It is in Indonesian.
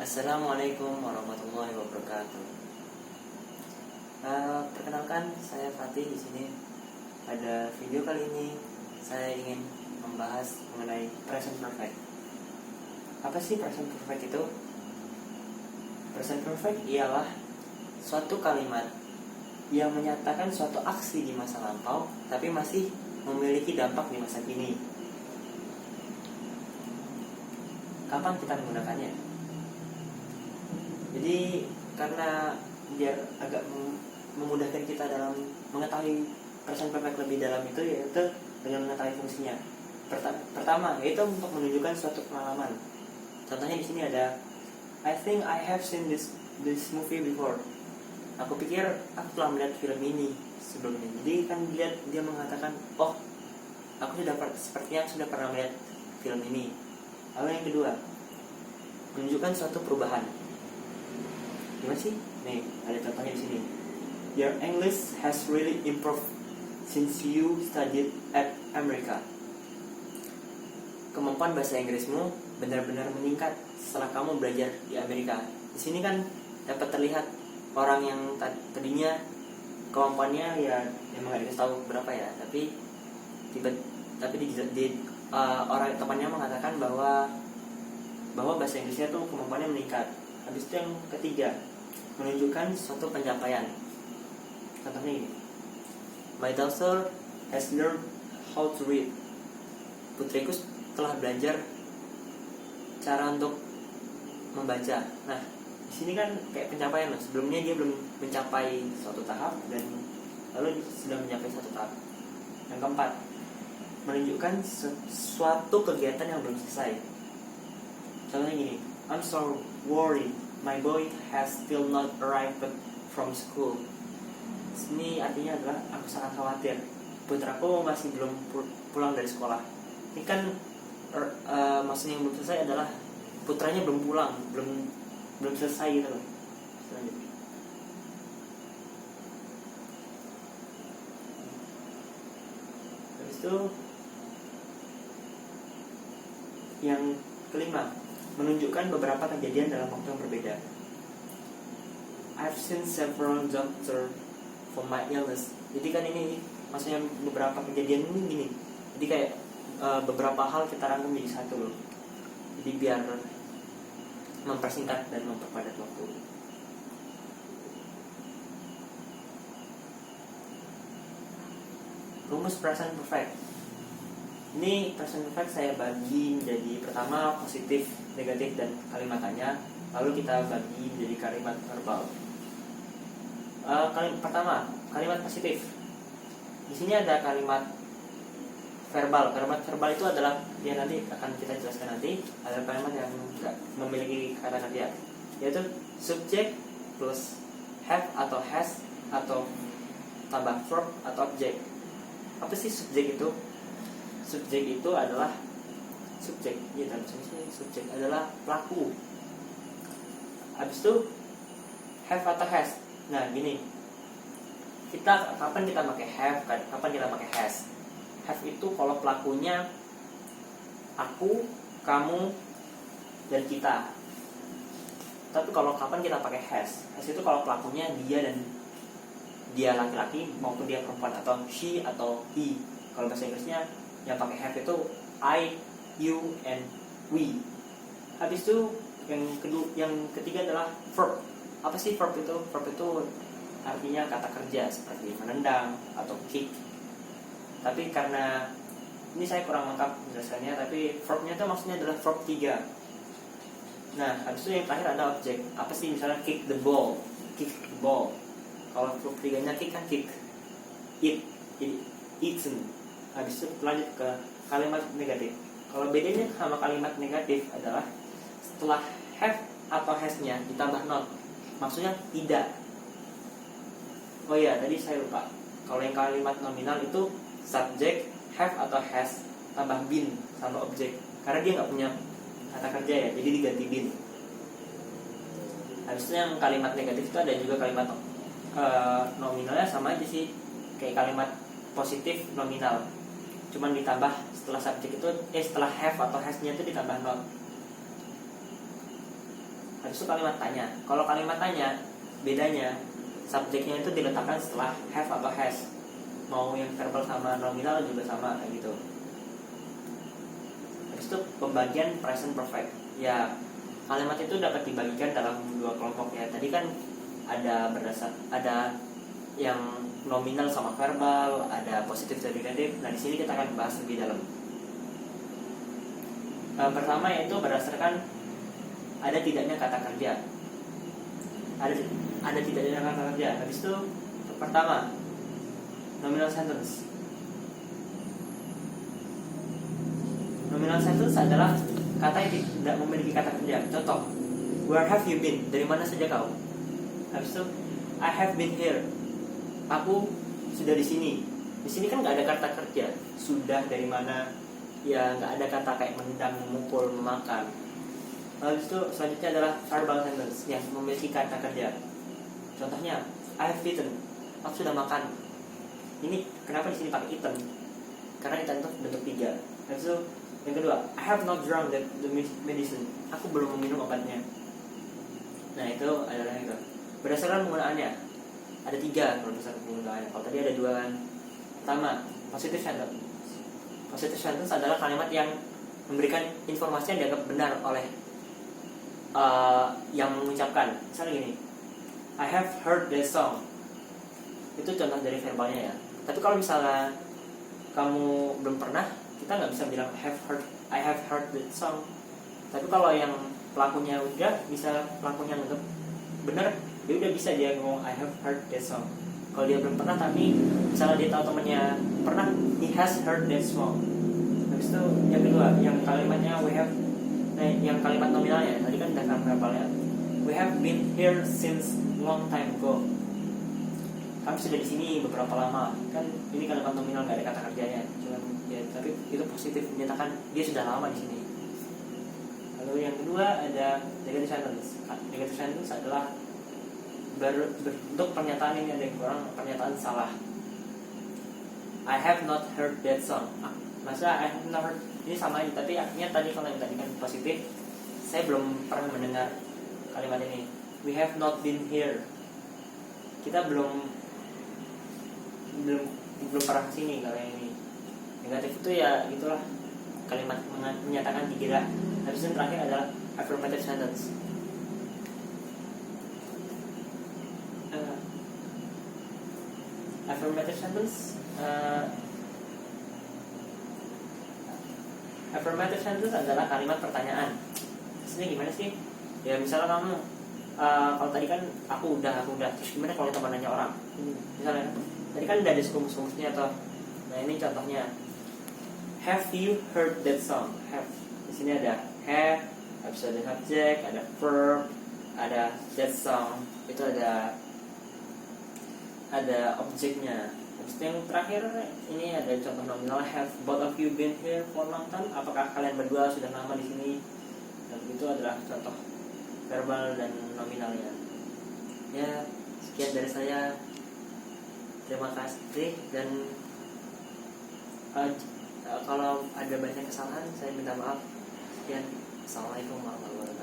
Assalamualaikum warahmatullahi wabarakatuh. Perkenalkan, saya Fatih di sini. Pada video kali ini saya ingin membahas mengenai present perfect. Apa sih present perfect itu? Present perfect ialah suatu kalimat yang menyatakan suatu aksi di masa lampau tapi masih memiliki dampak di masa kini. Kapan kita menggunakannya? Jadi karena biar agak memudahkan kita dalam mengetahui present perfect lebih dalam itu, yaitu dengan mengetahui fungsinya. Pertama, yaitu untuk menunjukkan suatu pengalaman. Contohnya di sini ada I think I have seen this movie before. Aku pikir aku telah melihat film ini sebelumnya. Jadi kan dia mengatakan, oh, aku sepertinya sudah pernah melihat film ini. Lalu yang kedua, menunjukkan suatu perubahan. Gimana sih? Nih, ada contohnya di sini. Your English has really improved since you studied at America. Kemampuan bahasa Inggrismu benar-benar meningkat setelah kamu belajar di Amerika. Di sini kan dapat terlihat orang yang tadinya kemampuannya ya memang nggak dikasih tahu berapa ya, tapi orang temannya mengatakan bahwa bahasa Inggrisnya tuh kemampuannya meningkat. Habis itu yang ketiga, menunjukkan suatu pencapaian. Contohnya ini, my daughter has learned how to read. Putriku telah belajar cara untuk membaca. Nah, di sini kan kayak pencapaian loh. Sebelumnya dia belum mencapai suatu tahap dan lalu sudah mencapai suatu tahap. Yang keempat, menunjukkan suatu kegiatan yang belum selesai. Contohnya gini, I'm so worried, my boy has still not arrived from school. Ini artinya adalah aku sangat khawatir, putraku masih belum pulang dari sekolah. Ini kan maksudnya yang belum selesai adalah putranya belum pulang, belum selesai gitu loh. Selanjutnya, habis itu yang kelima, menunjukkan beberapa kejadian dalam waktu yang berbeda. I've seen several doctors for my illness. Jadi kan ini maksudnya beberapa kejadian ini gini. Jadi kayak beberapa hal kita rangkum jadi satu loh. Jadi biar mempersingkat dan memperpadat waktu. Rumus present perfect. Ini present perfect saya bagi menjadi pertama positif, negatif, dan kalimat tanya. Lalu kita bagi menjadi kalimat verbal. Pertama, kalimat positif. Di sini ada kalimat verbal. Kalimat verbal itu adalah yang nanti akan kita jelaskan nanti. Ada kalimat yang tidak memiliki kata kerja, yaitu subjek plus have atau has atau tambah verb atau objek. Apa sih subjek itu? Subjek itu adalah subjek adalah pelaku. Habis itu have atau has. Nah gini, kapan kita pakai have, kapan kita pakai has. Have itu kalau pelakunya aku, kamu, dan kita. Tapi kalau kapan kita pakai has itu kalau pelakunya dia dan dia laki-laki maupun dia perempuan, atau she atau he. Kalau bahasa Inggrisnya yang pakai have itu I, you, and we. Habis itu yang ketiga adalah verb. Apa sih verb itu? Verb itu artinya kata kerja seperti menendang atau kick. Tapi karena ini saya kurang lengkap menjelaskannya, tapi verbnya itu maksudnya adalah verb 3. Nah, habis itu yang terakhir ada objek. Apa sih? Misalnya kick the ball. Kalau verb 3-nya kick kan kick. Eaten. Habis itu lanjut ke kalimat negatif. Kalau bedanya sama kalimat negatif adalah setelah have atau has-nya ditambah not. Maksudnya tidak. Oh iya, tadi saya lupa. Kalau yang kalimat nominal itu subject, have atau has tambah been sama objek. Karena dia nggak punya kata kerja ya, jadi diganti been. Habis itu yang kalimat negatif itu ada juga kalimat nominalnya sama aja sih, kayak kalimat positif nominal. Cuman ditambah setelah subjek itu setelah have atau has-nya itu ditambah not. Habis itu kalimat tanya. Kalau kalimat tanya, bedanya subjeknya itu diletakkan setelah have atau has. Mau yang verbal sama nominal juga sama kayak gitu. Habis itu pembagian present perfect. Ya, kalimat itu dapat dibagikan dalam dua kelompok ya. Tadi kan ada yang nominal sama verbal, ada positif dan negatif. Nah, di sini kita akan bahas lebih dalam. Pertama yaitu berdasarkan ada tidaknya kata kerja. Ada tidaknya kata kerja. Habis itu pertama nominal sentence. Nominal sentence adalah kata yang tidak memiliki kata kerja. Contoh, where have you been? Dari mana saja kau? Habis itu I have been here. Aku sudah di sini. Di sini kan nggak ada kata kerja. Sudah dari mana? Ya nggak ada kata kayak menendang, memukul, memakan. Lalu itu selanjutnya adalah verbal sentence yang memiliki kata kerja. Contohnya, I have eaten. Aku sudah makan. Ini kenapa di sini pakai eaten? Karena eaten itu bentuk 3. Habis itu yang kedua, I have not drunk the medicine. Aku belum meminum obatnya. Nah itu adalah itu. Berdasarkan penggunaannya ada 3 kalau berdasarkan penggunaannya. Kalau tadi ada 2 kan. Pertama, positive sentence. Positive sentence adalah kalimat yang memberikan informasi yang dianggap benar oleh yang mengucapkan. Misalnya gini, I have heard that song. Itu contoh dari verbalnya ya. Tapi kalau misalnya kamu belum pernah, kita nggak bisa bilang I have heard that song. Tapi kalau yang pelakunya udah bisa, pelakunya nganggap benar, dia udah bisa dia ngomong I have heard that song. Kalau dia belum pernah tapi misalnya dia tahu temannya pernah, he has heard that song. Habis itu yang kedua, yang kalimatnya we have, yang kalimat nominalnya tadi kan udah verbalnya. We have been here since long time ago. Kami sudah di sini beberapa lama. Kan ini kalimat nominal nggak ada kata kerjanya, cuman ya tapi itu positif menyatakan dia sudah lama di sini. Lalu yang kedua ada negative sentence. Negative sentence adalah bentuk pernyataan ini ada yang kurang, pernyataan salah. I have not heard that song. Masa I have not heard ini sama aja, tapi artinya tadi kalau yang tadi kan positif, saya belum pernah mendengar kalimat ini. We have not been here. Kita belum pernah kesini. Kalau yang ini negatif itu ya gitulah, kalimat menyatakan tidak. Habis itu terakhir adalah affirmative sentence. Affirmative sentence affirmative sentence adalah kalimat pertanyaan. Maksudnya gimana sih? Ya misalnya kamu kalau tadi kan aku udah terus gimana kalau teman nanya orang? Misalnya tadi kan udah ada rumus-rumusnya atau nah ini contohnya, have you heard that song? Have, di sini ada have, habis ada subject, ada verb, ada that song, itu ada objeknya. Habis itu yang terakhir ini ada contoh nominal, have both of you been here for a long time? Apakah kalian berdua sudah lama di sini? Dan itu adalah contoh verbal dan nominalnya. Ya, sekian dari saya. Terima kasih dan kalau ada banyak kesalahan saya minta maaf. Sekian. Assalamualaikum warahmatullahi wabarakatuh.